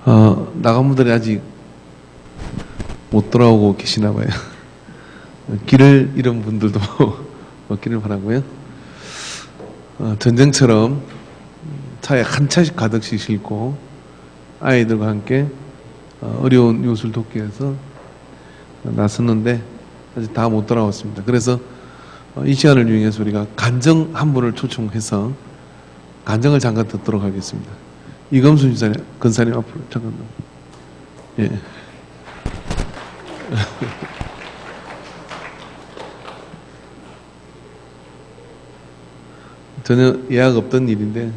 나간 분들이 아직 못 돌아오고 계시나 봐요. 길을 잃은 분들도 없기를 바라고요. 전쟁처럼 차에 한 차씩 가득씩 싣고 아이들과 함께 어려운 이웃을 돕기 위해서 나섰는데 아직 다 못 돌아왔습니다. 그래서 이 시간을 이용해서 우리가 간증 한 분을 초청해서 간증을 잠깐 듣도록 하겠습니다. 이검순 근사님 앞으로 잠깐. 예. 전혀 예약 없던 일인데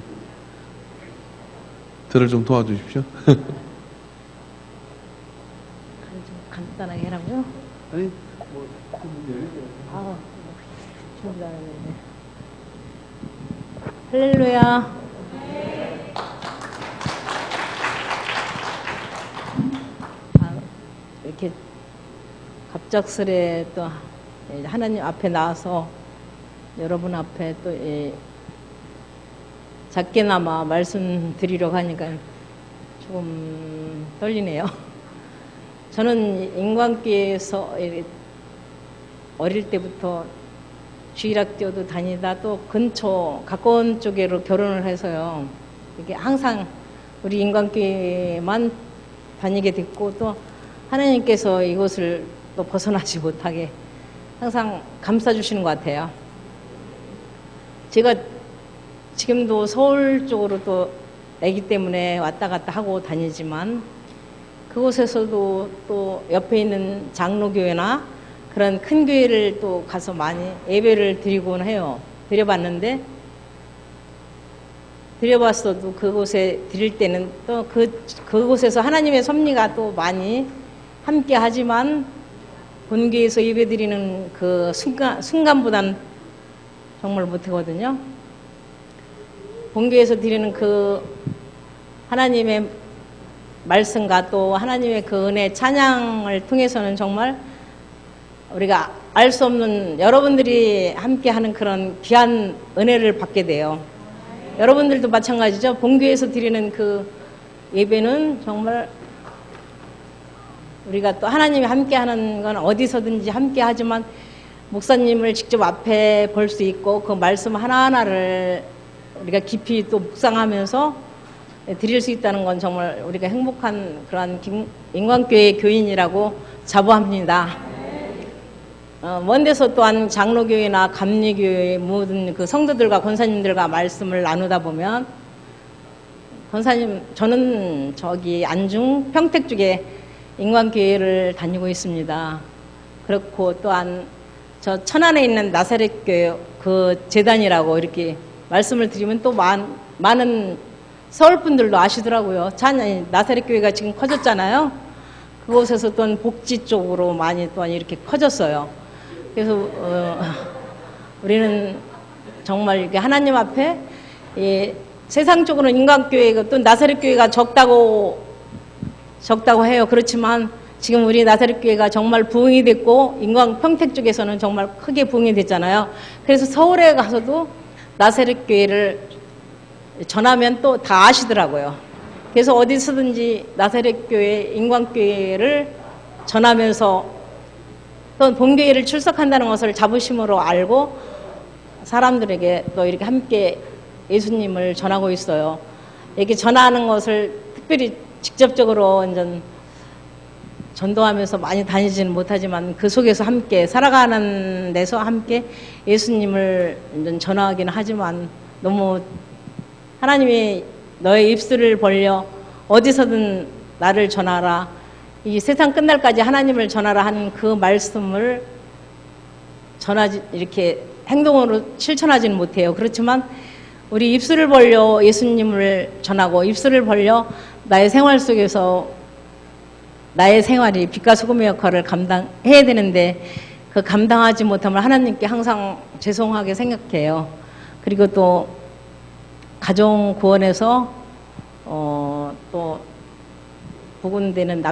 저를 좀 도와주십시오. 간단하게 하라고요? 아니, 준비도 안 했는데. 할렐루야. 이렇게 갑작스레 또 하나님 앞에 나와서 여러분 앞에 또 작게나마 말씀드리려고 하니까 조금 떨리네요. 저는 인관교회에서 어릴 때부터 주일학교도 다니다 또 근처 가까운 쪽으로 결혼을 해서요. 이게 항상 우리 인관교회만 다니게 됐고 또 하나님께서 이곳을 또 벗어나지 못하게 항상 감싸주시는 것 같아요. 제가 지금도 서울 쪽으로 또 애기 때문에 왔다 갔다 하고 다니지만 그곳에서도 또 옆에 있는 장로교회나 그런 큰 교회를 또 가서 많이 예배를 드리곤 해요. 드려봤는데 드려봤어도 그곳에 드릴 때는 또 그곳에서 하나님의 섭리가 또 많이 함께 하지만 본교에서 예배 드리는 그 순간보단 정말 못하거든요. 본교에서 드리는 그 하나님의 말씀과 또 하나님의 그 은혜 찬양을 통해서는 정말 우리가 알 수 없는 여러분들이 함께하는 그런 귀한 은혜를 받게 돼요. 여러분들도 마찬가지죠. 본교에서 드리는 그 예배는 정말 우리가 또 하나님이 함께하는 건 어디서든지 함께하지만 목사님을 직접 앞에 볼 수 있고 그 말씀 하나하나를 우리가 깊이 또 묵상하면서 드릴 수 있다는 건 정말 우리가 행복한 그러한 인관교회 교인이라고 자부합니다. 먼 데서 또한 장로교회나 감리교회 모든 그 성도들과 권사님들과 말씀을 나누다 보면 권사님 저는 저기 안중 평택 쪽에 인관교회를 다니고 있습니다. 그렇고 또한 저 천안에 있는 나사렛교회 그 재단이라고 이렇게 말씀을 드리면 또 많은 서울 분들도 아시더라고요. 나사렛교회가 지금 커졌잖아요. 그곳에서 또 복지 쪽으로 많이 또 이렇게 커졌어요. 그래서 우리는 정말 이렇게 하나님 앞에 세상적으로 인간교회가 또 나사렛교회가 적다고 해요. 그렇지만 지금 우리 나사렛교회가 정말 부흥이 됐고 인광 평택 쪽에서는 정말 크게 부흥이 됐잖아요. 그래서 서울에 가서도 나사렛교회를 전하면 또 다 아시더라고요. 그래서 어디서든지 나사렛교회, 인광교회를 전하면서 또 본교회를 출석한다는 것을 자부심으로 알고 사람들에게 또 이렇게 함께 예수님을 전하고 있어요. 이렇게 전하는 것을 특별히 직접적으로 완전 전도하면서 많이 다니지는 못하지만 그 속에서 함께 살아가는 데서 함께 예수님을 전하기는 하지만 너무 하나님이 너의 입술을 벌려 어디서든 나를 전하라. 이 세상 끝날까지 하나님을 전하라 하는 그 말씀을 이렇게 행동으로 실천하지는 못해요. 그렇지만 우리 입술을 벌려 예수님을 전하고 입술을 벌려 나의 생활 속에서 나의 생활이 빛과 소금의 역할을 감당해야 되는데 그 감당하지 못하면 하나님께 항상 죄송하게 생각해요. 그리고 또 가정 구원에서 또 복원되는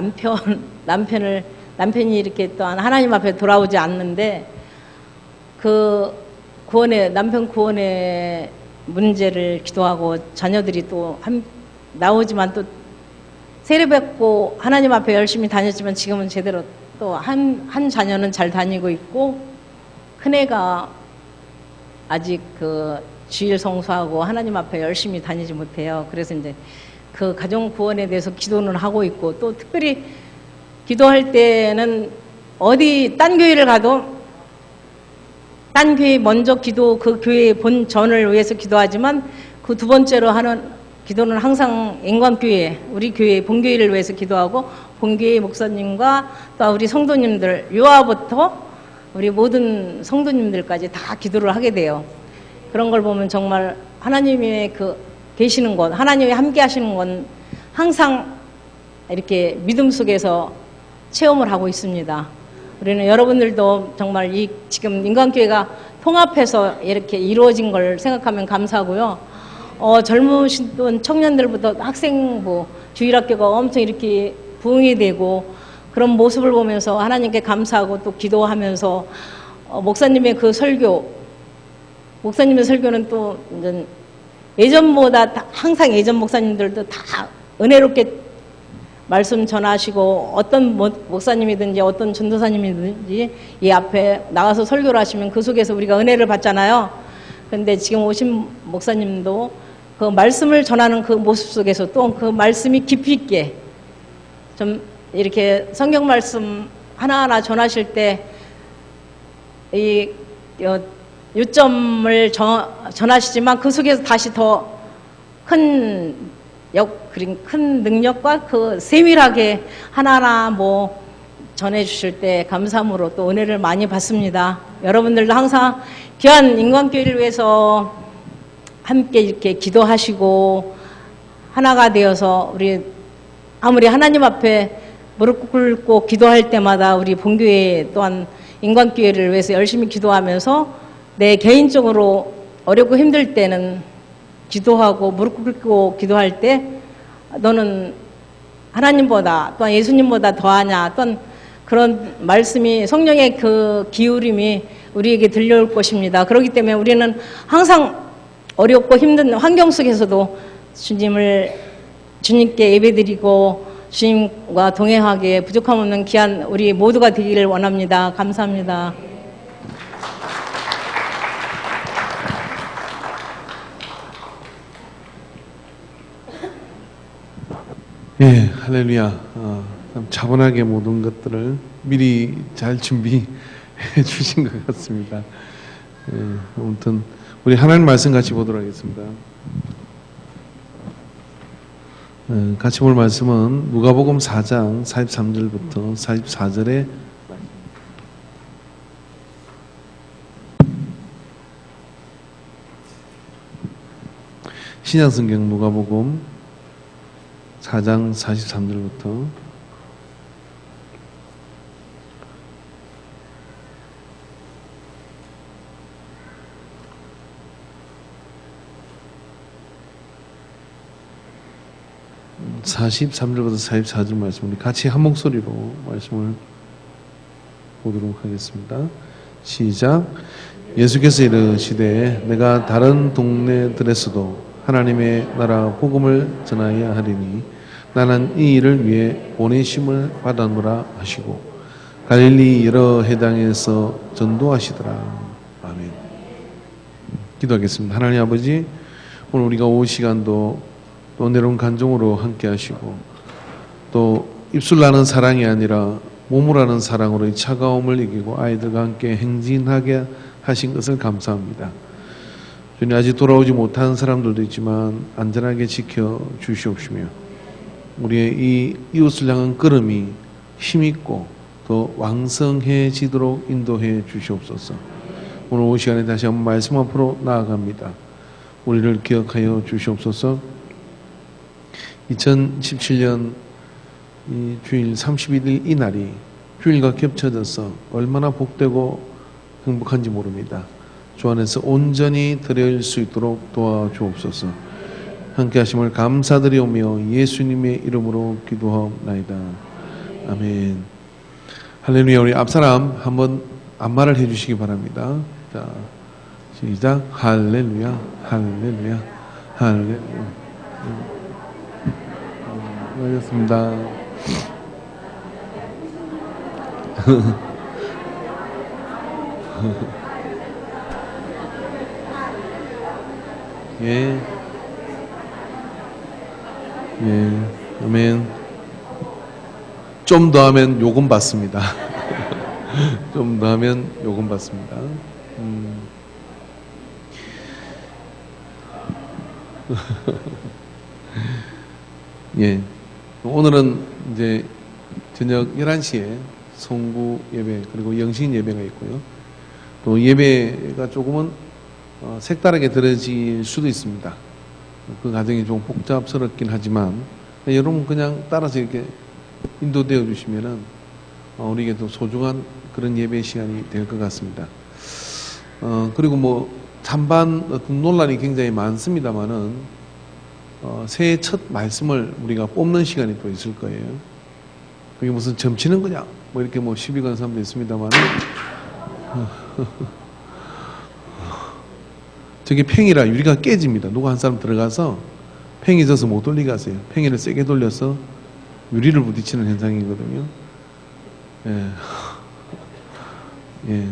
남편이 이렇게 또 하나님 앞에 돌아오지 않는데 그 남편 구원의 문제를 기도하고 자녀들이 또 나오지만 또 세례받고 하나님 앞에 열심히 다녔지만 지금은 제대로 또 한 자녀는 잘 다니고 있고 큰애가 아직 그 주일 성수하고 하나님 앞에 열심히 다니지 못해요. 그래서 이제 그 가정 구원에 대해서 기도는 하고 있고 또 특별히 기도할 때는 어디 딴 교회를 가도 딴 교회 먼저 기도 그 교회의 본전을 위해서 기도하지만 그 두 번째로 하는 기도는 항상 인관교회 우리 교회 본교회를 위해서 기도하고 본교회 목사님과 또 우리 성도님들 유아부터 우리 모든 성도님들까지 다 기도를 하게 돼요. 그런 걸 보면 정말 하나님의 그 계시는 것, 하나님이 함께 하시는 건 항상 이렇게 믿음 속에서 체험을 하고 있습니다. 우리는 여러분들도 정말 이 지금 인간교회가 통합해서 이렇게 이루어진 걸 생각하면 감사하고요. 젊으신 청년들부터 학생부, 주일학교가 엄청 이렇게 부흥이 되고 그런 모습을 보면서 하나님께 감사하고 또 기도하면서 목사님의 그 설교, 목사님의 설교는 또 이제 예전보다 항상 예전 목사님들도 다 은혜롭게 말씀 전하시고 어떤 목사님이든지 어떤 전도사님이든지 이 앞에 나가서 설교를 하시면 그 속에서 우리가 은혜를 받잖아요. 그런데 지금 오신 목사님도 그 말씀을 전하는 그 모습 속에서 또 그 말씀이 깊이 있게 좀 이렇게 성경 말씀 하나하나 전하실 때 이 요점을 전하시지만 그 속에서 다시 더 큰 큰 능력과 그 세밀하게 하나하나 뭐 전해주실 때 감사함으로 또 은혜를 많이 받습니다. 여러분들도 항상 귀한 인간교회를 위해서 함께 이렇게 기도하시고 하나가 되어서 우리 아무리 하나님 앞에 무릎 꿇고 기도할 때마다 우리 본교회 또한 인간교회를 위해서 열심히 기도하면서 내 개인적으로 어렵고 힘들 때는 기도하고 무릎 꿇고 기도할 때 너는 하나님보다 또한 예수님보다 더하냐 또한 그런 말씀이 성령의 그 기울임이 우리에게 들려올 것입니다. 그렇기 때문에 우리는 항상 어렵고 힘든 환경 속에서도 주님께 예배드리고 주님과 동행하기에 부족함 없는 귀한 우리 모두가 되기를 원합니다. 감사합니다. 예, 할렐루야. 참 차분하게 모든 것들을 미리 잘 준비해 주신 것 같습니다. 예, 아무튼 우리 하나님 말씀 같이 보도록 하겠습니다. 같이 볼 말씀은 누가복음 4장 43절부터 44절에 신약성경 누가복음 4장 43절부터 43절부터 44절 말씀, 우리 같이 한 목소리로 말씀을 보도록 하겠습니다. 시작. 예수께서 이르시되 내가 다른 동네들에서도 하나님의 나라 복음을 전하여야 하리니 나는 이 일을 위해 보내심을 받았노라 하시고 갈릴리 여러 해당에서 전도하시더라. 아멘. 기도하겠습니다. 하나님 아버지, 오늘 우리가 올 시간도 또 은혜로운 간증으로 함께 하시고 또 입술 나는 사랑이 아니라 몸을 하는 사랑으로 이 차가움을 이기고 아이들과 함께 행진하게 하신 것을 감사합니다. 주님, 아직 돌아오지 못한 사람들도 있지만 안전하게 지켜 주시옵시며 우리의 이 이웃을 향한 걸음이 힘있고 더 왕성해지도록 인도해 주시옵소서. 오늘 이 시간에 다시 한번 말씀 앞으로 나아갑니다. 우리를 기억하여 주시옵소서. 2017년 이 주일 31일 이 날이 주일과 겹쳐져서 얼마나 복되고 행복한지 모릅니다. 주 안에서 온전히 드릴 수 있도록 도와주옵소서. 함께 하심을 감사드리오며 예수님의 이름으로 기도하옵나이다. 아멘. 할렐루야. 우리 앞사람 한번 안마를 해주시기 바랍니다. 자, 시작. 할렐루야, 할렐루야, 할렐루야. 수고하셨습니다. 예. 예. 아멘. 좀 더 하면 요금 받습니다. 좀 더 하면 요금 받습니다. 예. 오늘은 이제 저녁 11시에 송구 예배 그리고 영신 예배가 있고요. 또 예배가 조금은 색다르게 들어질 수도 있습니다. 그 과정이 좀 복잡스럽긴 하지만 여러분 그냥 따라서 이렇게 인도되어 주시면은 우리에게도 소중한 그런 예배 시간이 될 것 같습니다. 그리고 뭐 찬반 어떤 논란이 굉장히 많습니다만은 새해 첫 말씀을 우리가 뽑는 시간이 또 있을 거예요. 그게 무슨 점치는 거냐? 뭐 이렇게 뭐 시비 거는 사람도 있습니다만은 저게 팽이라 유리가 깨집니다. 누가 한 사람 들어가서 팽이 져서 못 돌리게 하세요. 팽이를 세게 돌려서 유리를 부딪히는 현상이거든요. 예. 예.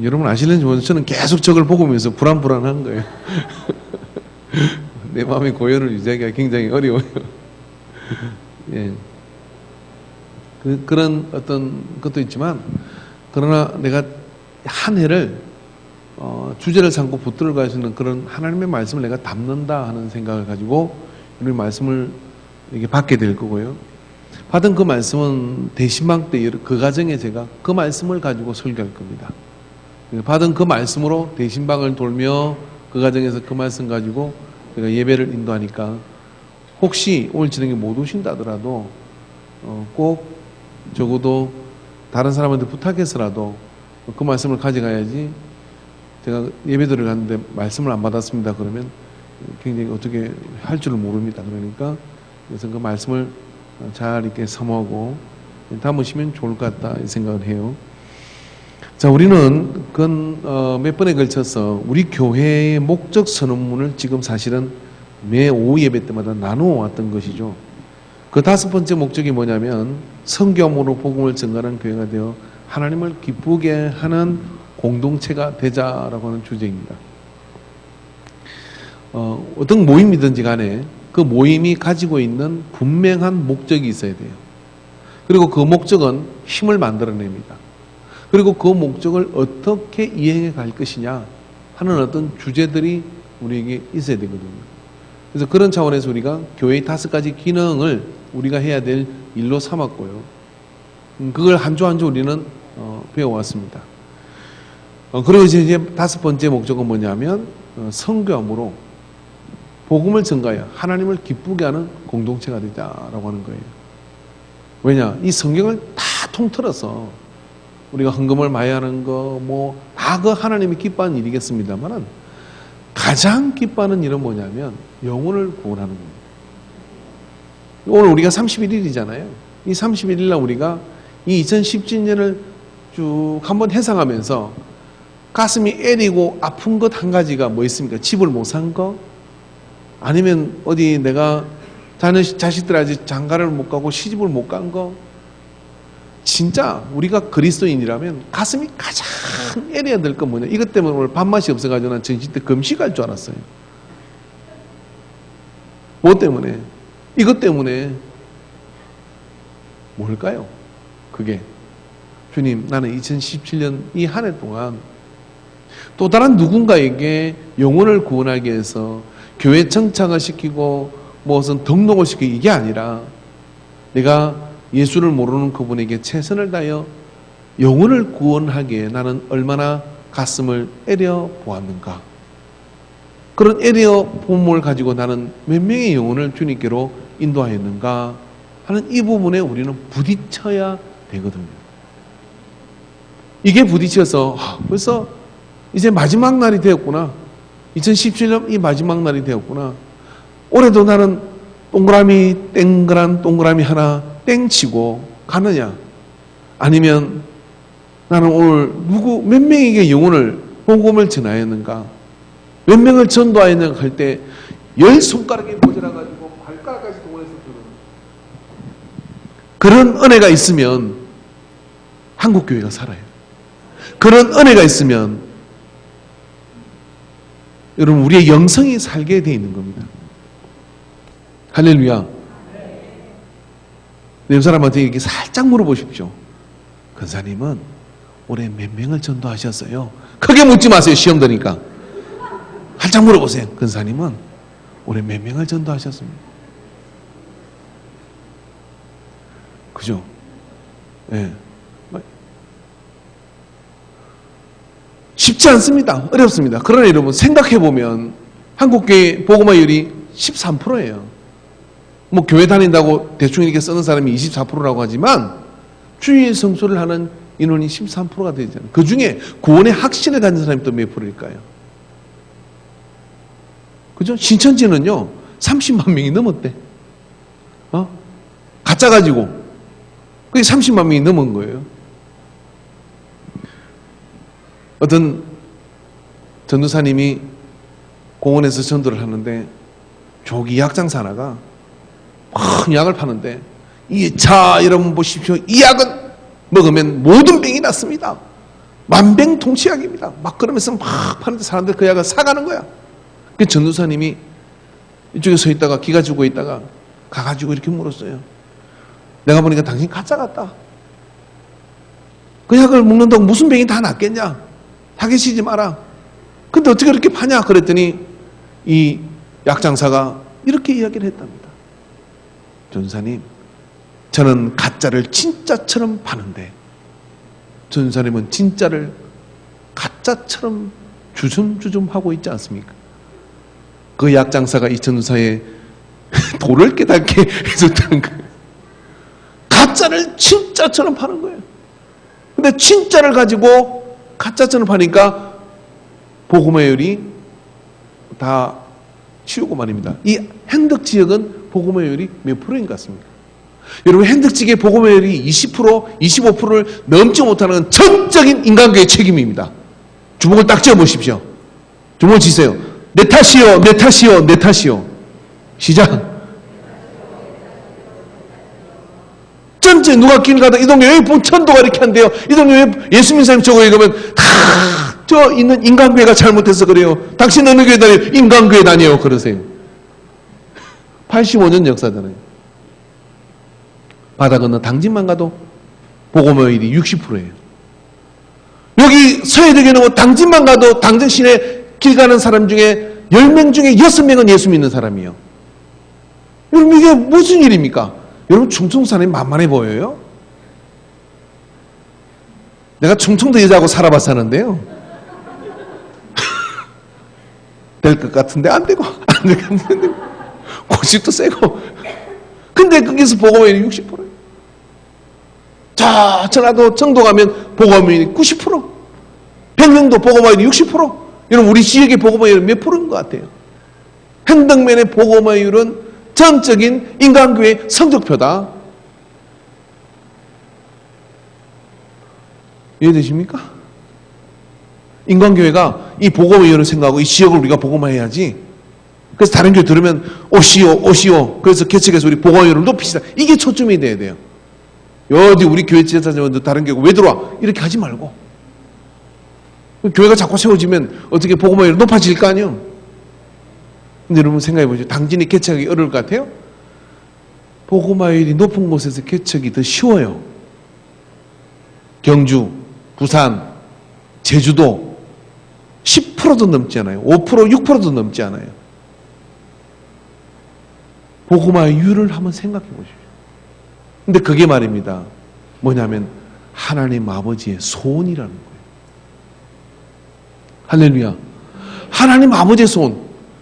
여러분 아시는지 모르겠는데 저는 계속 저걸 보면서 불안불안한 거예요. 내 마음의 고요를 유지하기가 굉장히 어려워요. 예. 그런 어떤 것도 있지만, 그러나 내가 한 해를 주제를 삼고 붙들고 가시는 그런 하나님의 말씀을 내가 담는다 하는 생각을 가지고 우리 말씀을 이렇게 받게 될 거고요. 받은 그 말씀은 대신방 때 그 과정에 제가 그 말씀을 가지고 설교할 겁니다. 받은 그 말씀으로 대신방을 돌며 그 과정에서 그 말씀 가지고 제가 예배를 인도하니까 혹시 오늘 저녁에 못 오신다 하더라도 꼭 적어도 다른 사람한테 부탁해서라도 그 말씀을 가져가야지. 제가 예배 들어갔는데 말씀을 안 받았습니다 그러면 굉장히 어떻게 할 줄을 모릅니다. 그러니까 그래서 그 말씀을 잘 이렇게 사모하고 담으시면 좋을 것 같다 이 생각을 해요. 자, 우리는 몇 번에 걸쳐서 우리 교회의 목적 선언문을 지금 사실은 매 오후 예배 때마다 나누어 왔던 것이죠. 그 5번째 목적이 뭐냐면 성교함으로 복음을 전가하는 교회가 되어 하나님을 기쁘게 하는 공동체가 되자라고 하는 주제입니다. 어떤 모임이든지 간에 그 모임이 가지고 있는 분명한 목적이 있어야 돼요. 그리고 그 목적은 힘을 만들어냅니다. 그리고 그 목적을 어떻게 이행해 갈 것이냐 하는 어떤 주제들이 우리에게 있어야 되거든요. 그래서 그런 차원에서 우리가 교회의 5가지 기능을 우리가 해야 될 일로 삼았고요. 그걸 한 주 한 주 우리는 배워왔습니다. 그리고 이제 5번째 목적은 뭐냐면 선교함으로 복음을 전가하여 하나님을 기쁘게 하는 공동체가 되자라고 하는 거예요. 왜냐? 이 성경을 다 통틀어서 우리가 헌금을 많이 하는 거 뭐 다 그 하나님이 기뻐하는 일이겠습니다만은 가장 기뻐하는 일은 뭐냐면 영혼을 구원하는 겁니다. 오늘 우리가 31일이잖아요. 이 31일 날 우리가 이 2017년을 쭉 한번 해상하면서 가슴이 애리고 아픈 것 한 가지가 뭐 있습니까? 집을 못 산 거? 아니면 어디 내가 자식들 아직 장가를 못 가고 시집을 못 간 거? 진짜 우리가 그리스도인이라면 가슴이 가장 애려야 될 건 뭐냐? 이것 때문에 오늘 밥맛이 없어가지고 난 정신 때 금식할 줄 알았어요. 뭐 때문에? 이것 때문에 뭘까요? 그게 주님, 나는 2017년 이 한 해 동안 또 다른 누군가에게 영혼을 구원하기 위해서 교회 정착을 시키고 무슨 등록을 시키고 이게 아니라 내가 예수를 모르는 그분에게 최선을 다하여 영혼을 구원하기에 나는 얼마나 가슴을 애려 보았는가. 그런 애려 보험을 가지고 나는 몇 명의 영혼을 주님께로 인도하였는가 하는 이 부분에 우리는 부딪혀야 되거든요. 이게 부딪혀서 벌써 이제 마지막 날이 되었구나. 2017년 이 마지막 날이 되었구나. 올해도 나는 동그라미 땡그란 동그라미 하나 땡치고 가느냐? 아니면 나는 오늘 몇 명에게 영혼을 복음을 전하였는가? 몇 명을 전도하였는가 할 때 10손가락에 모자라가지고 발가락까지 동원해서 주는 그런 은혜가 있으면 한국교회가 살아요. 그런 은혜가 있으면 여러분 우리의 영성이 살게 되어 있는 겁니다. 할렐루야. 옆 사람한테 이렇게 살짝 물어보십시오. 근사님은 올해 몇 명을 전도하셨어요? 크게 묻지 마세요. 시험 드니까. 살짝 물어보세요. 근사님은 올해 몇 명을 전도하셨습니까? 그죠? 예. 네. 쉽지 않습니다. 어렵습니다. 그러나 여러분 생각해보면 한국교회 복음화율이 13%예요. 뭐 교회 다닌다고 대충 이렇게 쓰는 사람이 24%라고 하지만 주일 성수를 하는 인원이 13%가 되잖아요. 그 중에 구원의 확신을 가진 사람이 또 몇 프로일까요? 그죠? 신천지는요 30만 명이 넘었대. 가짜 가지고 그게 30만 명이 넘은 거예요. 어떤 전도사님이 공원에서 전도를 하는데 조기 약장사 하나가 큰 약을 파는데 자 여러분 보십시오. 이 약은 먹으면 모든 병이 낫습니다. 만병통치약입니다. 막 그러면서 막 파는데 사람들 그 약을 사가는 거야. 그 전도사님이 이쪽에 서 있다가 기가 죽어 있다가 가가지고 이렇게 물었어요. 내가 보니까 당신 가짜 같다. 그 약을 먹는다고 무슨 병이 다 낫겠냐? 사기치지 마라. 근데 어떻게 그렇게 파냐? 그랬더니 이 약장사가 이렇게 이야기를 했답니다. 전사님, 저는 가짜를 진짜처럼 파는데 전사님은 진짜를 가짜처럼 주섬주섬 하고 있지 않습니까? 그 약장사가 이 전사의 도를 깨닫게 해줬다는 거예요. 가짜를 진짜처럼 파는 거예요. 근데 진짜를 가지고 가짜처럼 파니까 복음화율이 다 치우고 말입니다. 이 행덕지역은 복음화율이 몇 프로인 것 같습니까? 여러분 행덕지역의 복음화율이 20%, 25%를 넘지 못하는 건 전적인 인간교의 책임입니다. 주먹을 딱 쥐어보십시오. 주먹을 쥐세요. 내 탓이요, 내 탓이요, 내 탓이요. 시작. 전체 누가 길 가다 이 동네 왜 천도가 이렇게 한대요? 이 동네 왜 예수 믿는 사람이 저거 읽으면 다 저 있는 인간교회가 잘못해서 그래요. 당신 어느 교회 다녀요? 인간교회 다녀요. 그러세요. 85년 역사잖아요. 바다 건너 당진만 가도 복음화율이 60%예요. 여기 서해대교는 당진만 가도 당진 시내 길 가는 사람 중에 10명 중에 6명은 예수 믿는 사람이에요. 여러분 이게 무슨 일입니까? 여러분 충청 사람이 만만해 보여요? 내가 충청도 여자하고 살아봐서 하는데요. 될 것 같은데 안 되고 안 될 것 같은데 고집도 세고 근데 거기서 복음화율이 60%예요. 자, 전라도 청도 가면 복음화율이 90%, 평양도 복음화율이 60%. 여러분 우리 지역의 복음화율은 몇 프로인 것 같아요? 행덕면의 복음화율은 전적인 인간교회 성적표다. 이해되십니까? 인간교회가 이 복음화율을 생각하고 이 지역을 우리가 복음화해야지. 그래서 다른 교회 들으면 오시오. 그래서 개척해서 우리 복음화율을 높이시다. 이게 초점이 돼야 돼요. 어디 우리 교회 지자체장도 다른 교회가 왜 들어와? 이렇게 하지 말고. 교회가 자꾸 세워지면 어떻게 복음화율이 높아질 거 아니에요? 근데 여러분 생각해 보시죠. 당진이 개척하기 어려울 것 같아요? 복음화율이 높은 곳에서 개척이 더 쉬워요. 경주, 부산, 제주도 10%도 넘지 않아요. 5%, 6%도 넘지 않아요. 복음화율을 한번 생각해 보십시오. 근데 그게 말입니다. 뭐냐면 하나님 아버지의 소원이라는 거예요. 할렐루야. 하나님 아버지의 소원.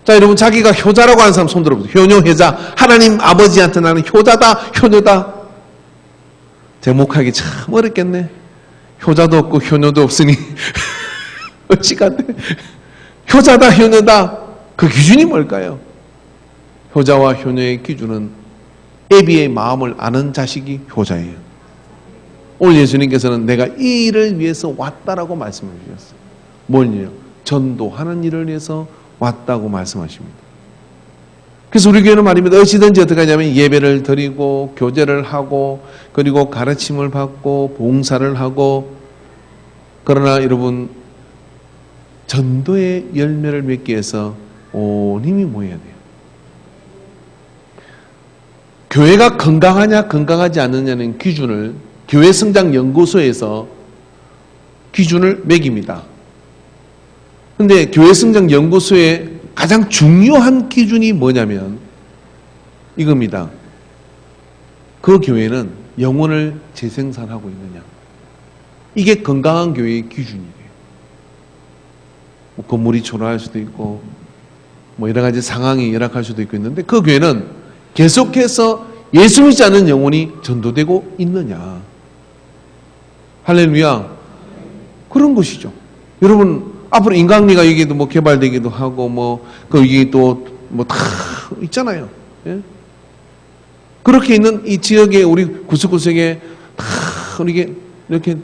자, 여러분 자기가 효자라고 하는 사람 손 들어보세요. 효녀, 효자. 하나님 아버지한테 나는 효자다, 효녀다. 제목하기 참 어렵겠네. 효자도 없고 효녀도 없으니 어찌가 안 돼. 효자다, 효녀다. 그 기준이 뭘까요? 효자와 효녀의 기준은 애비의 마음을 아는 자식이 효자예요. 오늘 예수님께서는 내가 이 일을 위해서 왔다라고 말씀해 주셨어요. 뭘 일이요? 전도하는 일을 위해서 왔다고 말씀하십니다. 그래서 우리 교회는 말입니다. 어찌든지 어떻게 하냐면 예배를 드리고 교제를 하고 그리고 가르침을 받고 봉사를 하고, 그러나 여러분 전도의 열매를 맺기 위해서 온 힘이 모여야 돼요. 교회가 건강하냐 건강하지 않느냐는 기준을 교회 성장 연구소에서 기준을 매깁니다. 그런데 교회 성장 연구소의 가장 중요한 기준이 뭐냐면 이겁니다. 그 교회는 영혼을 재생산하고 있느냐. 이게 건강한 교회의 기준이에요. 뭐 건물이 초라할 수도 있고 뭐 여러 가지 상황이 열악할 수도 있고 있는데, 그 교회는 계속해서 예수 믿지 않는 영혼이 전도되고 있느냐. 할렐루야. 그런 것이죠. 여러분 앞으로 인간미가 여기도 뭐 개발되기도 하고 뭐 거기 또 뭐 다 있잖아요. 예? 그렇게 있는 이 지역에 우리 구석구석에 다 이렇게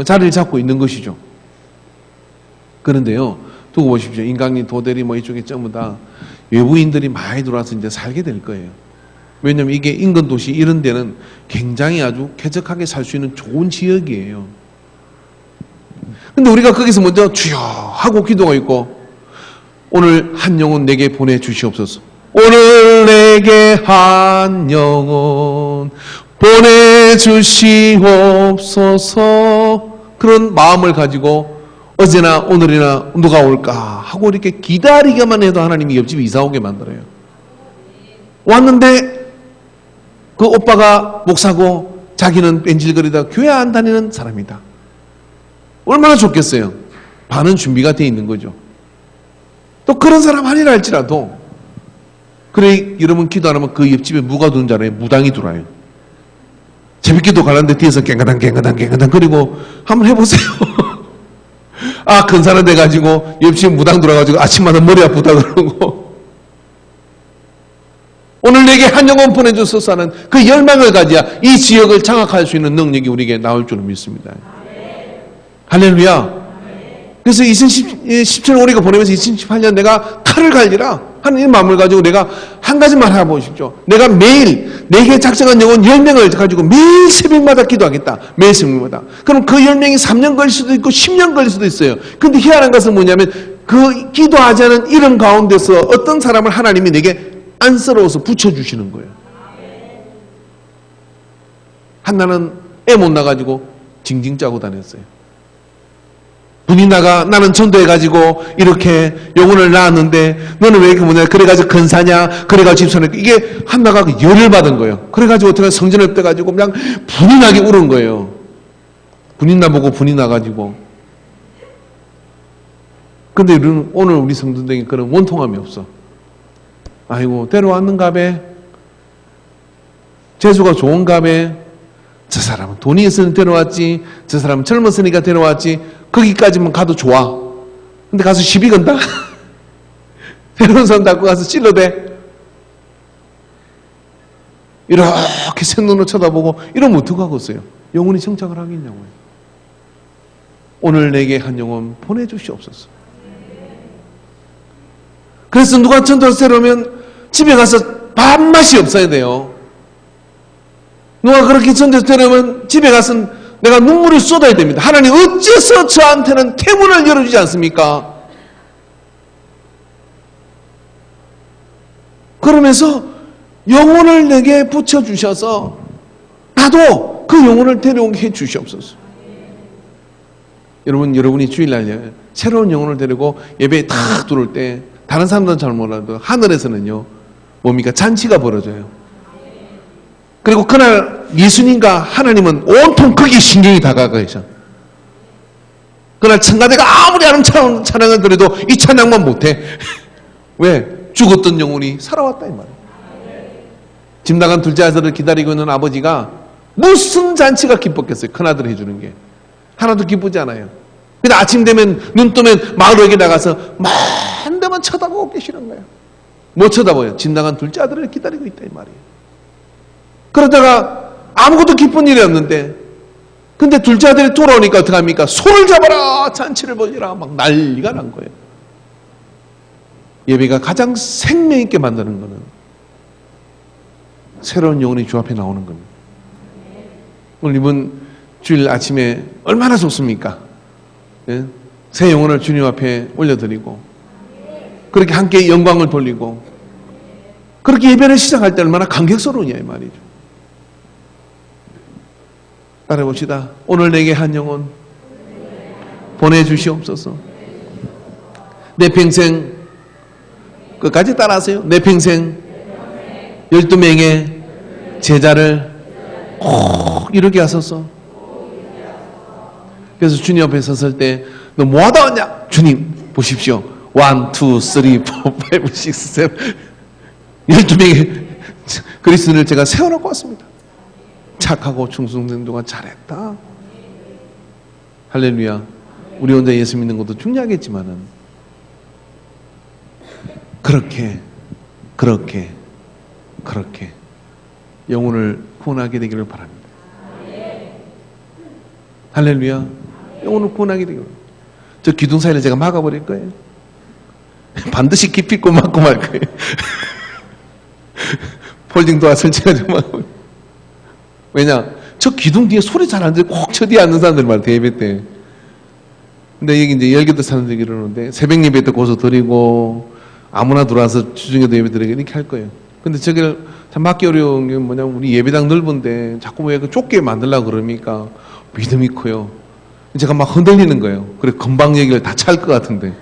자리를 잡고 있는 것이죠. 그런데요, 두고 보십시오. 인간미 도대리 뭐 이쪽에 전부 다 외부인들이 많이 들어와서 이제 살게 될 거예요. 왜냐하면 이게 인근 도시 이런 데는 굉장히 아주 쾌적하게 살 수 있는 좋은 지역이에요. 근데 우리가 거기서 먼저 주여 하고 기도가 있고, 오늘 한 영혼 내게 보내주시옵소서. 오늘 내게 한 영혼 보내주시옵소서. 그런 마음을 가지고 어제나 오늘이나 누가 올까 하고 이렇게 기다리기만 해도 하나님이 옆집에 이사 오게 만들어요. 왔는데 그 오빠가 목사고 자기는 뺀질거리다 교회 안 다니는 사람이다. 얼마나 좋겠어요. 반은 준비가 돼 있는 거죠. 또 그런 사람 아니라 할지라도, 그래 여러분 기도 안 하면 그 옆집에 무가 두는 줄 알아요? 무당이 들어와요. 새벽기도 가는데 뒤에서 깽가당 그리고 한번 해보세요. 아, 큰 사람 돼가지고 옆집에 무당 들어와가지고 아침마다 머리 아프다 그러고, 오늘 내게 한 영혼 보내주소서 하는 그 열망을 가져야 이 지역을 장악할 수 있는 능력이 우리에게 나올 줄 믿습니다. 할렐루야. 그래서 2017년 우리가 보내면서 2018년 내가 칼을 갈리라 하는 이 마음을 가지고 내가 한 가지만 해보십시오. 내가 매일 내게 작정한 영혼 10명을 가지고 매일 새벽마다 기도하겠다. 매일 새벽마다. 그럼 그 10명이 3년 걸릴 수도 있고 10년 걸릴 수도 있어요. 근데 희한한 것은 뭐냐면 그 기도하지 않은 이름 가운데서 어떤 사람을 하나님이 내게 안쓰러워서 붙여주시는 거예요. 한나는 애 못 낳아가지고 징징 짜고 다녔어요. 분이 나가 나는 전도해가지고 이렇게 영혼을 낳았는데 너는 왜 이렇게 뭐냐, 그래가지고 근사냐, 그래가지고 집사냐. 이게 한나가 열을 받은 거예요. 그래가지고 어떻게 성전을 빼가지고 그냥 분이 나게 울은 거예요. 분이 나보고 분이 나가지고. 근데 오늘 우리 성도들에게 그런 원통함이 없어. 아이고 데려왔는가배, 재수가 좋은가배, 저 사람은 돈이 있으니 데려왔지, 저 사람은 젊었으니까 데려왔지, 거기까지만 가도 좋아. 근데 가서 시비 건다? 데려온 사람 갖고 가서 찔러대? 이렇게 생눈으로 쳐다보고 이러면 어떡하겠어요? 영혼이 정착을 하겠냐고요. 오늘 내게 한 영혼 보내주시옵소서. 그래서 누가 전도를 데려오면 집에 가서 밥맛이 없어야 돼요. 누가 그렇게 전도를 데려오면 집에 가서 내가 눈물을 쏟아야 됩니다. 하나님 어째서 저한테는 태문을 열어주지 않습니까? 그러면서 영혼을 내게 붙여주셔서 나도 그 영혼을 데려오게 해주시옵소서. 여러분이 주일날 새로운 영혼을 데리고 예배에 탁 들어올 때 다른 사람들은 잘 몰라도 하늘에서는요 뭡니까? 잔치가 벌어져요. 그리고 그날 예수님과 하나님은 온통 거기에 신경이 다가가 계셔. 그날 천가대가 아무리 하는 찬양을 드려도 이 찬양만 못해. 왜? 죽었던 영혼이 살아왔다 이 말이에요. 집 나간 둘째 아들을 기다리고 있는 아버지가 무슨 잔치가 기뻤겠어요. 큰아들 해주는 게 하나도 기쁘지 않아요. 근데 아침 되면 눈 뜨면 마을에게 나가서 먼 데만 쳐다보고 계시는 거예요. 못 쳐다봐요. 집 나간 둘째 아들을 기다리고 있다 이 말이에요. 그러다가 아무것도 기쁜 일이 없는데, 근데 둘째 아들이 돌아오니까 어떡합니까? 손을 잡아라, 잔치를 벌리라, 막 난리가 난 거예요. 예배가 가장 생명 있게 만드는 거는 새로운 영혼이 주 앞에 나오는 겁니다. 오늘 이번 주일 아침에 얼마나 좋습니까? 예? 새 영혼을 주님 앞에 올려드리고 그렇게 함께 영광을 돌리고 그렇게 예배를 시작할 때 얼마나 감격스러우냐 이 말이죠. 따라해봅시다. 오늘 내게 한 영혼 보내주시옵소서. 내 평생 끝까지 따라하세요. 내 평생 12명의 제자를 꼭 이루게 하소서. 그래서 주님 앞에 섰을 때 너 뭐하다 왔냐? 주님 보십시오. 1, 2, 3, 4, 5, 6, 7 12명의 그리스도인을 제가 세워놓고 왔습니다. 착하고 충성된 잘했다. 할렐루야. 우리 혼자 예수 믿는 것도 중요하겠지만은 그렇게 영혼을 구원하게 되기를 바랍니다. 할렐루야. 영혼을 구원하게 되기를 바랍니다. 저 기둥사이를 제가 막아버릴 거예요. 반드시 깊이 있고 막고 말 거예요. 폴딩 도어 설치가지고 막아버려요. 왜냐? 저 기둥 뒤에 소리 잘 안 들리고 꼭 저 뒤에 앉는 사람들 말이에요. 예배 때. 근데 여기 이제 열개도 사람들이 이러는데 새벽 예배 때 고소 드리고 아무나 들어와서 주중에도 예배 드리고 이렇게 할 거예요. 근데 저기를 참 막기 어려운 게 뭐냐면 우리 예배당 넓은데 자꾸 왜 그 좁게 만들려고 그러니까 믿음이 커요. 제가 막 흔들리는 거예요. 그래 금방 얘기를 다 찰 것 같은데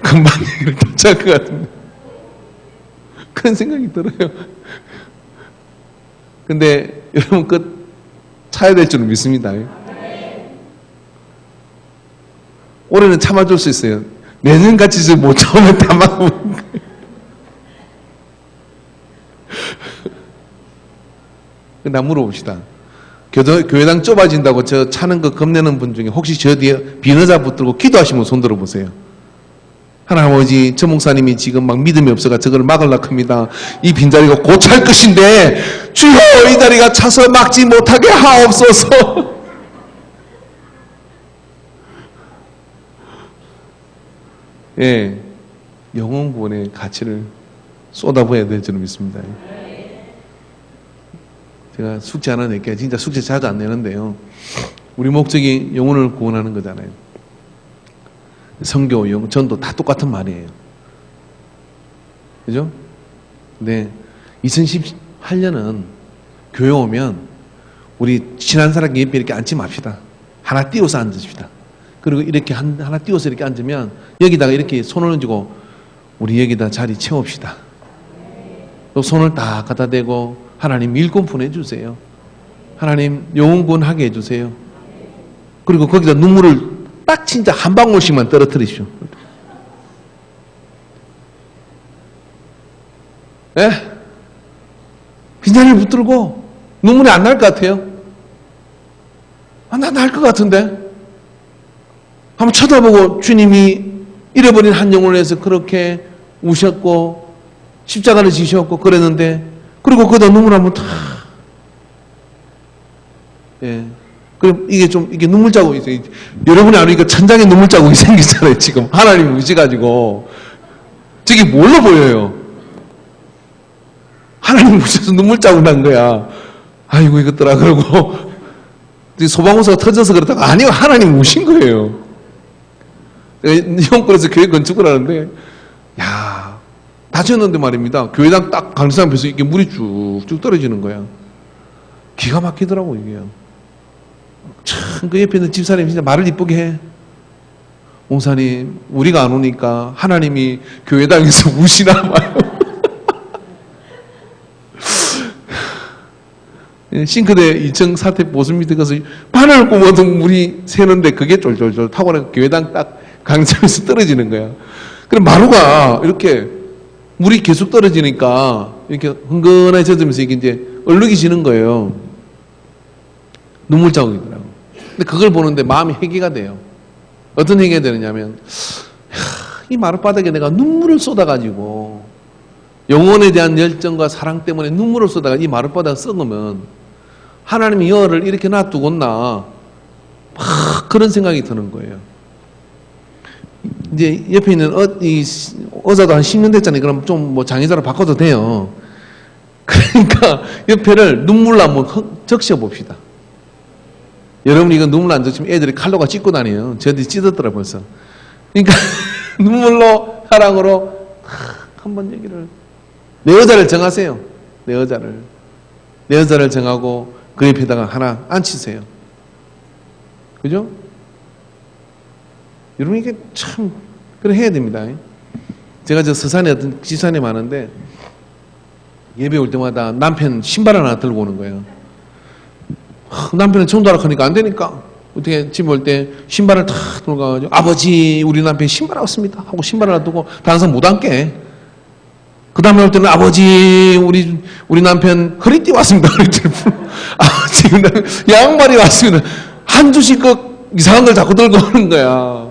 금방 얘기를 다 찰 것 같은데 그런 생각이 들어요. 근데 여러분 끝 차야 될 줄은 믿습니다. 올해는 참아줄 수 있어요. 내년같이 못 참으면 다 막으면 나 물어봅시다. 교회당 좁아진다고 저 차는 거 겁내는 분 중에 혹시 저 뒤에 비너자 붙들고 기도하시면 손 들어보세요. 하나님 아버지, 저 목사님이 지금 막 믿음이 없어가 저걸 막으려고 합니다. 이 빈자리가 곧 찰 것인데 주여 이 자리가 차서 막지 못하게 하옵소서. 예, 영혼 구원의 가치를 쏟아부어야 될 줄은 믿습니다. 제가 숙제 하나 낼게요. 진짜 숙제 자주 안 내는데요. 우리 목적이 영혼을 구원하는 거잖아요. 선교, 전도 다 똑같은 말이에요. 그죠? 네. 2018년은 교회 오면 우리 친한 사람 옆에 이렇게 앉지 맙시다. 하나 띄워서 앉으십시다. 그리고 이렇게 하나 띄워서 이렇게 앉으면 여기다가 이렇게 손을 얹고 우리 여기다 자리 채웁시다. 또 손을 딱 갖다 대고 하나님 일꾼 보내주세요. 하나님 영혼 구원하게 해주세요. 그리고 거기다 눈물을 딱 진짜 한 방울씩만 떨어뜨리시오. 예? 빈자리를 붙들고 눈물이 안 날 것 같아요? 나 날 것 같은데? 한번 쳐다보고 주님이 잃어버린 한 영혼을 위해서 그렇게 우셨고 십자가를 지셨고 그랬는데 그리고 거기다 눈물 한번 탁. 예. 그럼 이게 좀, 이게 눈물 자국이 있어요. 여러분이 아니까 천장에 눈물 자국이 생기잖아요, 지금. 하나님 우시가지고. 저게 뭘로 보여요? 하나님 우셔서 눈물 자국 난 거야. 아이고, 이것들아. 그러고, 소방호사가 터져서 그러다가, 아니요, 하나님 우신 거예요. 영권에서 교회 건축을 하는데, 야 다쳤는데 말입니다. 교회당 딱 강의상 앞에서 이게 물이 쭉쭉 떨어지는 거야. 기가 막히더라고, 이게. 참, 그 옆에 있는 집사님이 진짜 말을 이쁘게 해. 목사님, 우리가 안 오니까 하나님이 교회당에서 우시나 봐요. 싱크대 2층 사태 보수 밑에 가서 바늘 꼽아도 물이 새는데 그게 쫄쫄쫄 타고 교회당 딱 강점에서 떨어지는 거야. 그럼 마루가 이렇게 물이 계속 떨어지니까 이렇게 흥건하게 젖으면서 이게 이제 얼룩이 지는 거예요. 눈물 자국이더라고. 근데 그걸 보는데 마음이 회개가 돼요. 어떤 회개가 되느냐면, 이 마룻바닥에 내가 눈물을 쏟아가지고 영혼에 대한 열정과 사랑 때문에 눈물을 쏟아가 이 마룻바닥을 썩으면 하나님이 여를 이렇게 놔두겠나 막 그런 생각이 드는 거예요. 이제 옆에 있는 의사도 한 10년 됐잖아요. 그럼 좀 뭐 장의자로 바꿔도 돼요. 그러니까 옆에를 눈물로 한번 적셔 봅시다. 여러분 이거 눈물 안 적시면 애들이 칼로가 찢고 다녀요. 저들이 찢었더라 벌써. 그러니까 눈물로 사랑으로 한번 얘기를 내 여자를 정하세요. 내 여자를 정하고 그 옆에다가 하나 앉히세요. 그죠? 여러분 이게 참 그래 해야 됩니다. 제가 저 서산에 어떤 지산에 많은데 예배 올 때마다 남편 신발 하나 들고 오는 거예요. 남편은 전도하라 하니까 안 되니까 어떻게 집에 올 때 신발을 탁 들고 가가지고 아버지 우리 남편 신발 왔습니다 하고 신발 하나 두고 다른 사람 못 앉게. 그 다음에 올 때는 아버지 우리 남편 허리띠 왔습니다. 허리띠를 아버지 양말이 왔습니다. 한 주씩 그 이상한 걸 자꾸 들고 오는 거야.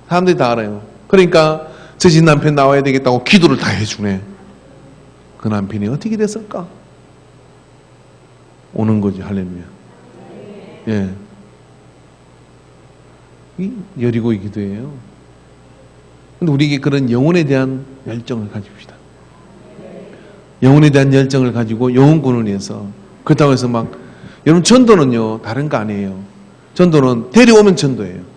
사람들이 다 알아요. 그러니까 저 집 남편 나와야 되겠다고 기도를 다 해주네. 그 남편이 어떻게 됐을까? 오는 거지. 할렐루야. 예. 이 여리고의 기도예요. 근데 우리에게 그런 영혼에 대한 열정을 가집시다. 영혼에 대한 열정을 가지고 영혼군을 위해서. 그렇다고 해서 막 여러분 전도는요 다른 거 아니에요. 전도는 데려오면 전도예요.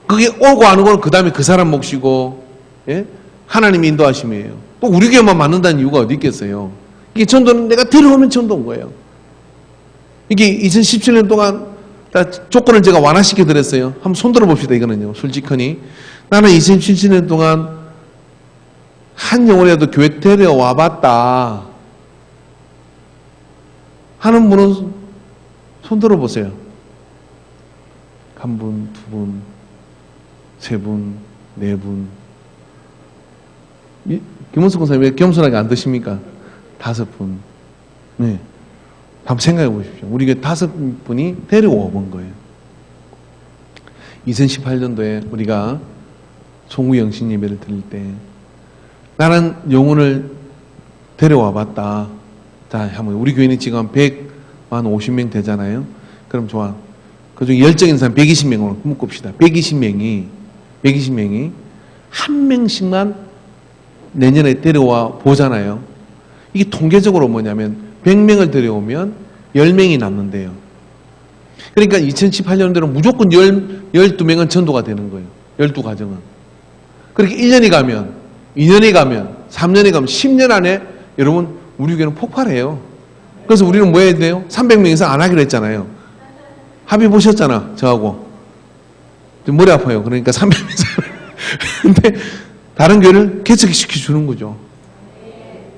그게 오고 안 오고는 그 다음에 그 사람 몫이고, 예? 하나님 인도하심이에요. 또 우리 교회만 맞는다는 이유가 어디 있겠어요? 이게 전도는 내가 데려오면 전도인 거예요. 이게 2017년 동안 조건을 제가 완화시켜 드렸어요. 한번 손들어 봅시다. 이거는요. 솔직하니 나는 2017년 동안 한 영혼이라도 교회 데려와 봤다 하는 분은 손들어 보세요. 한 분, 두 분, 세 분, 네 분. 김원수 권사님 왜 겸손하게 안 드십니까? 5분. 네. 한번 생각해 보십시오. 우리 교회 5분이 데려와 본 거예요. 2018년도에 우리가 송구 영신 예배를 드릴 때 나는 영혼을 데려와 봤다. 자, 한번 우리 교회는 지금 150명 되잖아요. 그럼 좋아. 그중에 열정인 사람 120명으로 묶읍시다. 120명이 한 명씩만 내년에 데려와 보잖아요. 이게 통계적으로 뭐냐면 100명을 데려오면 10명이 남는데요. 그러니까 2018년도에는 무조건 12명은 전도가 되는 거예요. 12가정은. 그렇게 1년이 가면, 2년이 가면, 3년이 가면, 10년 안에 여러분 우리 교회는 폭발해요. 그래서 우리는 뭐 해야 돼요? 300명 이상 안 하기로 했잖아요. 합의 보셨잖아, 저하고. 머리 아파요. 그러니까 300명 이상. 근데 다른 교회를 개척시켜 주는 거죠.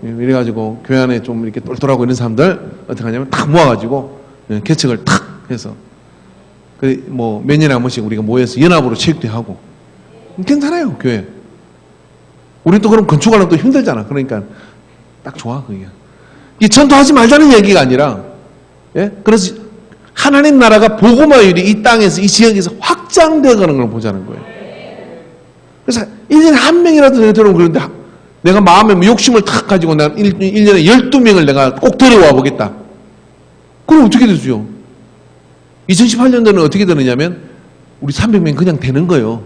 이래가지고 교회 안에 좀 이렇게 똘똘하고 이런 사람들 어떻게 하냐면 탁 모아가지고 개척을 탁 해서 뭐 몇 년에 한 번씩 우리가 모여서 연합으로 체육도 하고 괜찮아요 교회. 우리 또 그럼 건축하려면 또 힘들잖아. 그러니까 딱 좋아 그게. 이 전도하지 말자는 얘기가 아니라, 예? 그래서 하나님 나라가 복음화율이 이 땅에서 이 지역에서 확장되어 가는 걸 보자는 거예요. 그래서 1년에 한 명이라도 데려오면 그런데 내가 마음에 욕심을 탁 가지고 내가 1년에 12명을 내가 꼭 데려와 보겠다. 그럼 어떻게 되죠? 2018년도는 어떻게 되느냐면 우리 300명 그냥 되는 거예요.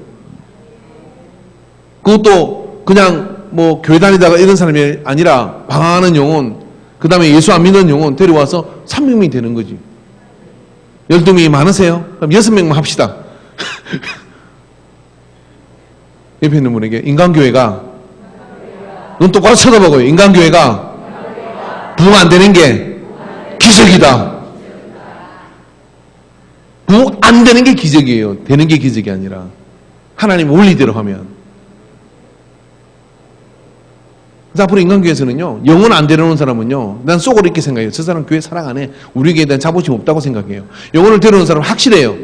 그것도 그냥 뭐 교회 다니다가 이런 사람이 아니라 방황하는 영혼, 그 다음에 예수 안 믿는 영혼 데려와서 300명이 되는 거지. 12명이 많으세요? 그럼 6명만 합시다. 옆에 있는 분에게 인간교회가 눈 똑바로 쳐다보고요. 인간교회가 부흥 안 되는 게 기적이다. 부흥 안 되는 게 기적이에요. 되는 게 기적이 아니라 하나님 원리대로 하면. 그래서 앞으로 인간교회에서는요, 영혼 안 데려오는 사람은요, 난 속으로 이렇게 생각해요. 저 사람 교회 사랑 안 해. 우리 교회에 대한 자부심 없다고 생각해요. 영혼을 데려오는 사람은 확실해요.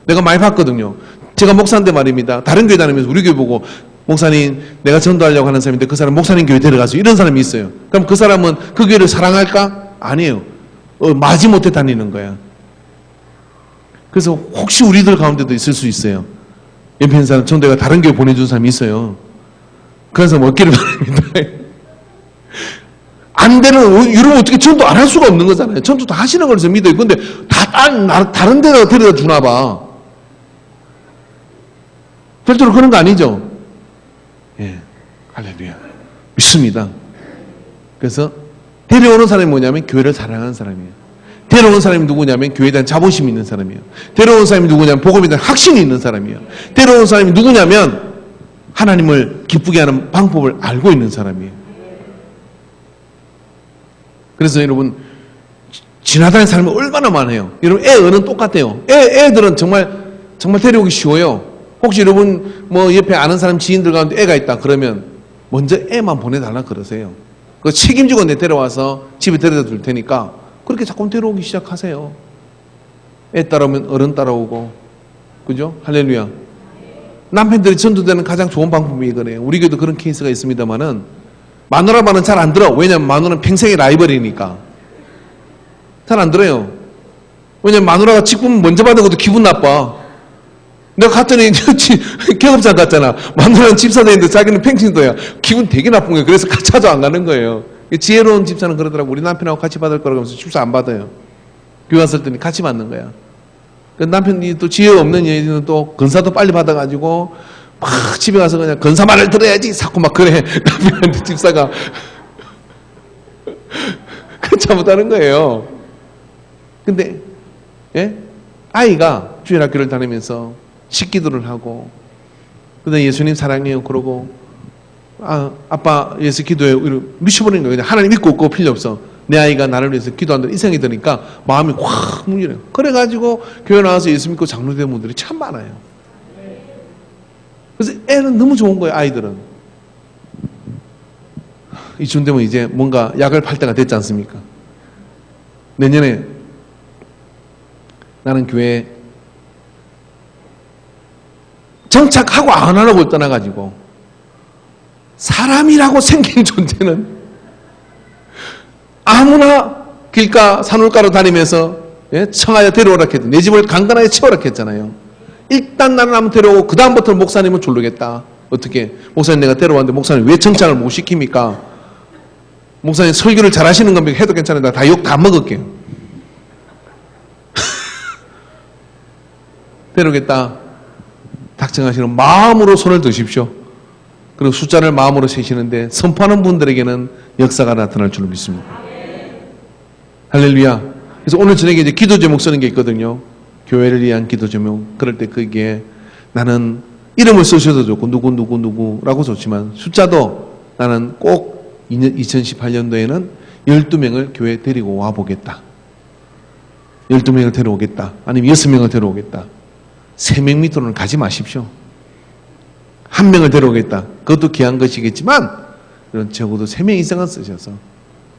내가 많이 봤거든요. 제가 목사인데 말입니다. 다른 교회 다니면서 우리 교회 보고 목사님 내가 전도하려고 하는 사람인데 그 사람 목사님 교회 데려가서 이런 사람이 있어요. 그럼 그 사람은 그 교회를 사랑할까? 아니에요. 마지못해 다니는 거야. 그래서 혹시 우리들 가운데도 있을 수 있어요. 옆에 있는 사람 전도가 다른 교회 보내준 사람이 있어요. 그래서 먹기를 바랍니다. 안 되는, 이러면 어떻게 전도 안 할 수가 없는 거잖아요. 전도 다 하시는 걸 믿어요. 근데 다른 데다 데려다 주나 봐. 절대로 그런 거 아니죠? 예. 할렐루야. 믿습니다. 그래서 데려오는 사람이 뭐냐면 교회를 사랑하는 사람이에요. 데려오는 사람이 누구냐면 교회에 대한 자부심이 있는 사람이에요. 데려오는 사람이 누구냐면 복음에 대한 확신이 있는 사람이에요. 데려오는 사람이 누구냐면 하나님을 기쁘게 하는 방법을 알고 있는 사람이에요. 그래서 여러분 지나다니는 사람이 얼마나 많아요. 여러분 애 어른 똑같아요. 애들은 정말 데려오기 쉬워요. 혹시 여러분 뭐 옆에 아는 사람 지인들 가운데 애가 있다 그러면 먼저 애만 보내달라 그러세요. 그 책임지고 내 데려와서 집에 데려다 줄 테니까 그렇게 자꾸 데려오기 시작하세요. 애 따라오면 어른 따라오고, 그죠? 할렐루야. 남편들이 전도되는 가장 좋은 방법이 이거네요. 우리 교회도 그런 케이스가 있습니다만은 마누라 말은 잘 안 들어. 왜냐면 마누라는 평생의 라이벌이니까 잘 안 들어요. 왜냐면 마누라가 직분 먼저 받은 것도 기분 나빠. 내가 갔더니 개업자 같잖아. 마누라는 집사 되는데 자기는 팽신도야. 기분 되게 나쁜 거예요. 그래서 자주 안 가는 거예요. 지혜로운 집사는 그러더라고. 우리 남편하고 같이 받을 거라고 하면서 집사 안 받아요. 교회 왔을 때는 같이 받는 거야. 남편이 또 지혜 없는 여인은 또 건사도 빨리 받아가지고 막 집에 가서 그냥 건사 말을 들어야지 자꾸 막 그래. 남편한테 집사가 그 잘못하는 거예요. 근데 예? 아이가 주일학교를 다니면서 식기도를 하고 그다음에 예수님 사랑해요 그러고 아빠 예수 기도해 미쳐버리는 거예요. 하나님 믿고 없고 필요 없어. 내 아이가 나를 위해서 기도한다는 이생이 되니까 마음이 확 문이래요. 그래가지고 교회 나와서 예수 믿고 장로된 분들이 참 많아요. 그래서 애는 너무 좋은 거예요. 아이들은 이쯤 되면 이제 뭔가 약을 팔 때가 됐지 않습니까? 내년에 나는 교회에 정착하고 안 하라고 떠나가지고 사람이라고 생긴 존재는 아무나 길가 산울가로 다니면서 청하여 데려오라 했더니 내 집을 강건하게 채워라 했잖아요. 일단 나는 한번 데려오고 그 다음부터는 목사님은 졸르겠다. 어떻게? 목사님 내가 데려왔는데 목사님 왜 정착을 못 시킵니까? 목사님 설교를 잘 하시는 겁니까? 해도 괜찮은데 다 욕 다 먹을게요. 데려오겠다. 작정하시는 마음으로 손을 드십시오. 그리고 숫자를 마음으로 세시는데 선포하는 분들에게는 역사가 나타날 줄 믿습니다. 할렐루야. 그래서 오늘 저녁에 이제 기도 제목 쓰는 게 있거든요. 교회를 위한 기도 제목. 그럴 때 그게 나는 이름을 쓰셔도 좋고 누구라고 좋지만 숫자도 나는 꼭 2018년도에는 12명을 교회에 데리고 와보겠다. 12명을 데려오겠다. 아니면 6명을 데려오겠다. 3명 밑으로는 가지 마십시오. 1명을 데려오겠다. 그것도 귀한 것이겠지만 이런 적어도 3명 이상은 쓰셔서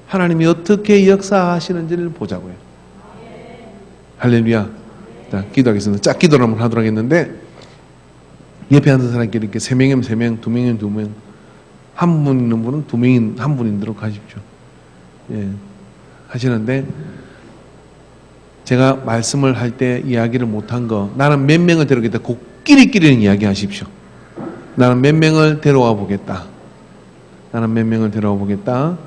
하나님이 어떻게 역사하시는지를 보자고요. 할렐루야. 자, 기도하겠습니다. 짝 기도를 한번 하도록 하겠는데 옆에 앉은 사람끼리 이렇게 3명이면 3명, 2명이면 2명, 한 분 있는 분은 2명인 한 분인도록 하십시오. 예, 하시는데 제가 말씀을 할 때 이야기를 못한 거 나는 몇 명을 데려오겠다. 그 끼리끼리는 이야기하십시오. 나는 몇 명을 데려와 보겠다. 나는 몇 명을 데려와 보겠다.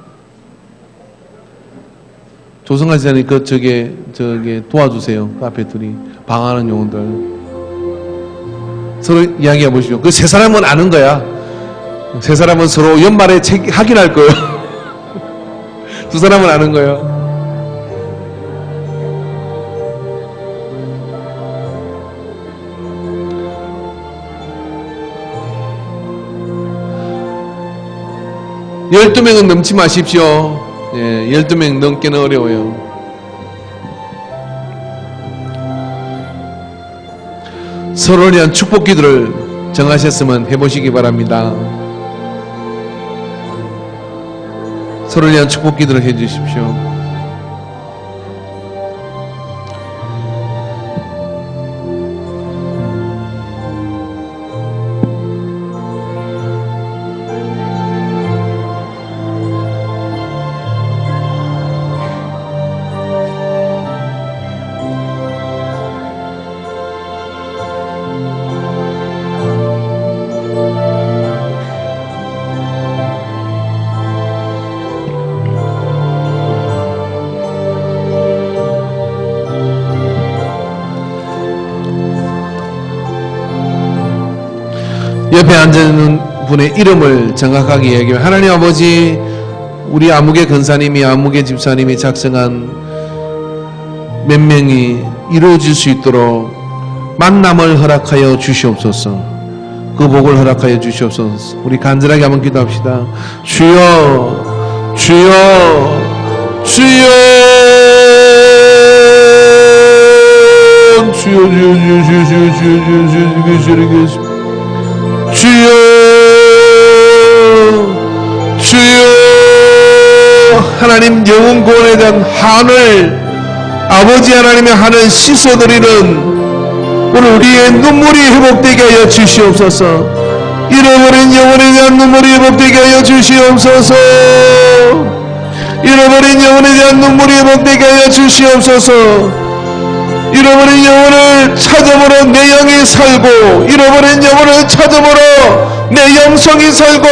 조성환 지사님 저게 도와주세요. 그 앞에 둘이 방하는 용어들 서로 이야기해 보시죠. 그 세 사람은 아는 거야. 세 사람은 서로 연말에 확인할 거예요. 두 사람은 아는 거예요. 열두 명은 넘지 마십시오. 예, 12명 넘기는 어려워요. 서로를 위한 축복 기도를 정하셨으면 해보시기 바랍니다. 서로를 위한 축복 기도를 해주십시오. 옆에 앉아있는 분의 이름을 정확하게 얘기해요. 하나님 아버지, 우리 아무개 근사님이 아무개 집사님이 작성한 몇 명이 이루어질 수 있도록 만남을 허락하여 주시옵소서. 그 복을 허락하여 주시옵소서. 우리 간절하게 한번 기도합시다. 주여, 주여, 주여, 주여, 주여, 주여, 하나님 영혼 구원에 대한 한을 아버지 하나님의 한을 씻어드리는 오늘 우리의 눈물이 회복되게 하여 주시옵소서. 잃어버린 영혼에 대한 눈물이 회복되게 하여 주시옵소서. 잃어버린 영혼에 대한 눈물이 회복되게 하여 주시옵소서. 잃어버린 영혼을 찾아보러 내 영이 살고, 잃어버린 영혼을 찾아보러 내 영성이 살고,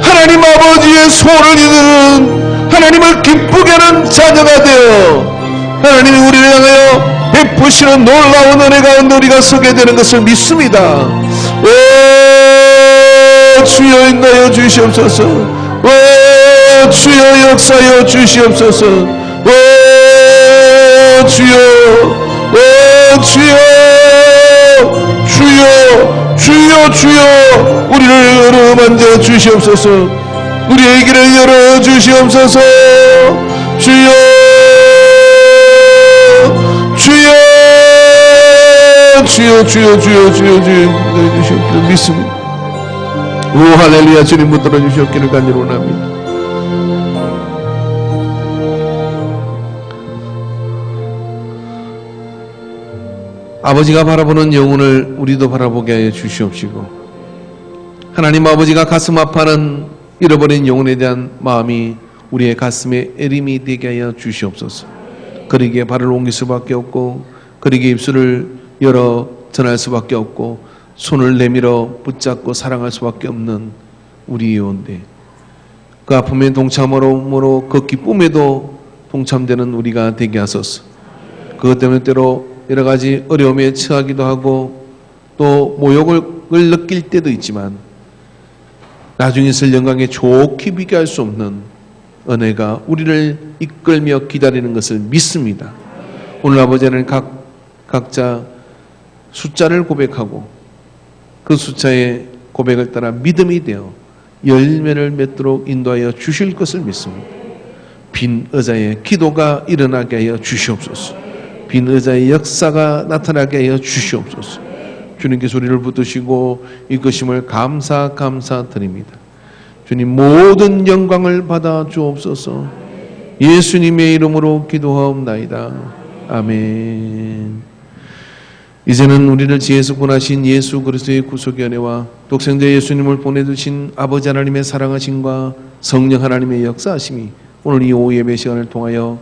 하나님 아버지의 소원을 이루는 하나님을 기쁘게 하는 자녀가 되어 하나님이 우리를 향하여 베푸시는 놀라운 은혜 가운데 우리가 서게 되는 것을 믿습니다. 오 주여 인도하여 주시옵소서. 오 주여 역사하여 주시옵소서. 오 주여, 오 주여, 주여, 주여, 주여, 우리를 어루만져 주시옵소서. 우리의 길을 열어 주시옵소서. 주여, 주여, 주여, 주여, 주여, 주여, 주여, 주시옵기를 믿습니다. 오 할렐루야. 주님 붙들어 주시옵기를 간절히 원합니다. 아버지가 바라보는 영혼을 우리도 바라보게 하여 주시옵시고, 하나님 아버지가 가슴 아파하는 잃어버린 영혼에 대한 마음이 우리의 가슴에 애림이 되게 하여 주시옵소서. 그러기에 발을 옮길 수밖에 없고, 그러기에 입술을 열어 전할 수밖에 없고, 손을 내밀어 붙잡고 사랑할 수밖에 없는 우리 영혼들, 그 아픔에 동참으로 그 기쁨에도 동참되는 우리가 되게 하소서. 그것 때문에 때로 여러 가지 어려움에 처하기도 하고 또 모욕을 느낄 때도 있지만 나중에 있을 영광에 좋게 비교할 수 없는 은혜가 우리를 이끌며 기다리는 것을 믿습니다. 오늘 아버지는 각자 숫자를 고백하고 그 숫자의 고백을 따라 믿음이 되어 열매를 맺도록 인도하여 주실 것을 믿습니다. 빈 의자의 기도가 일어나게 하여 주시옵소서. 빈 의자의 역사가 나타나게 하여 주시옵소서. 주님께서 우리를 붙드시고 이끄심을 감사드립니다. 주님 모든 영광을 받아 주옵소서. 예수님의 이름으로 기도하옵나이다. 아멘. 이제는 우리를 지혜에서 구원하신 예수 그리스도의 구속의 은혜와 독생자 예수님을 보내주신 아버지 하나님의 사랑하심과 성령 하나님의 역사하심이 오늘 이 오후 예배 시간을 통하여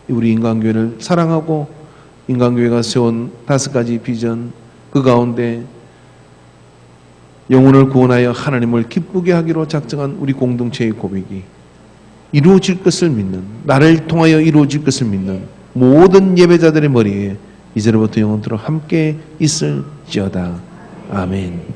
우리 인간교회를 사랑하고 인간교회가 세운 5가지 비전 그 가운데 영혼을 구원하여 하나님을 기쁘게 하기로 작정한 우리 공동체의 고백이 이루어질 것을 믿는, 나를 통하여 이루어질 것을 믿는 모든 예배자들의 머리에 이제로부터 영원토록 함께 있을지어다. 아멘.